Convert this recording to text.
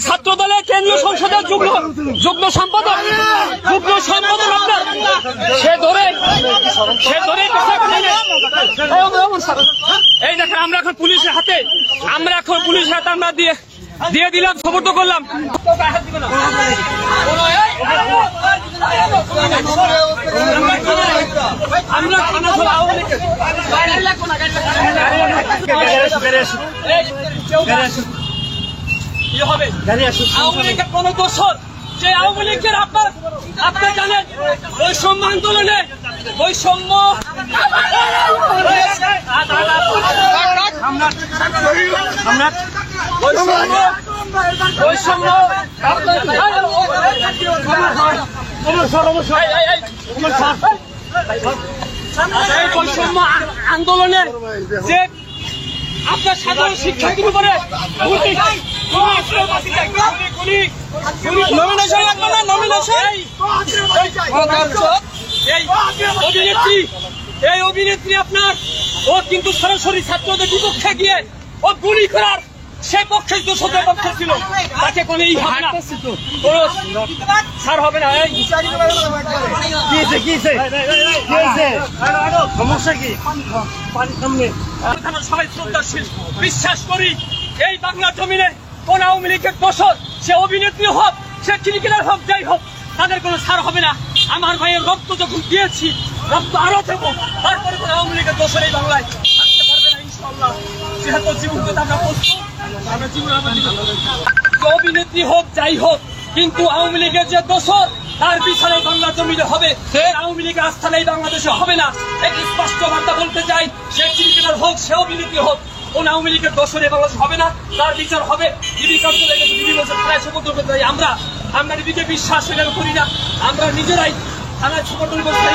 ছাত্র দলের কেন্দ্রীয় সংসদের যুগ্ম সম্পাদক আপনার সে ধরে এই দেখেন আমরা এখন পুলিশের হাতে আমরা দিয়ে দিলাম, সমর্থ করলাম। আওয়ামী লীগের কোন দোষর যে আওয়ামী লীগের আপনি জানেন বৈষম্য আন্দোলনে বৈষম্য আন্দোলনে যে আপনার সাধারণ শিক্ষার্থীর উপরে এই অভিনেত্রী আপনার ও কিন্তু সরাসরি ছাত্রদের বিপক্ষে গিয়ে ও গুলি করার সে পক্ষে দোষদের পক্ষে ছিল, তাকে কোনো ছাড় হবে না। সমস্যা কি সবাই শ্রদ্ধাশীল বিশ্বাস করি এই বাংলা জমিনে কোন আওয়ামী লীগের দোষর সে অভিনেত্রী হোক সে ক্রিকেটার হোক যাই হোক তাদের কোনো ছাড় হবে না। আমার ভাইয়ের রক্ত যখন দিয়েছি রক্ত আরো দেবো, তারপরে কোন আওয়ামী লীগের দোষর এই বাংলায় থাকতে পারবে না ইনশাআল্লাহ। যেহেতু জীবন আমরা প্রস্তুত, আমরা জীবন অভিনেত্রী হোক যাই হোক, কিন্তু আওয়ামী লীগের যে দোষর তার বিচারে বাংলা জমিনে হবে। আওয়ামী লীগের আস্থানে এই বাংলাদেশে হবে না। এক স্পষ্ট বার্তা বলতে চাই, সে ক্রিকেটার হোক সে অভিনেত্রী হোক কোন আওয়ামী লীগের দোষর এই বাংলাদেশে হবে না, তার বিচার হবে। আমরা ডিবিকে বিশ্বাস করি না, আমরা নিজেরাই থানায় সমর্থন করতে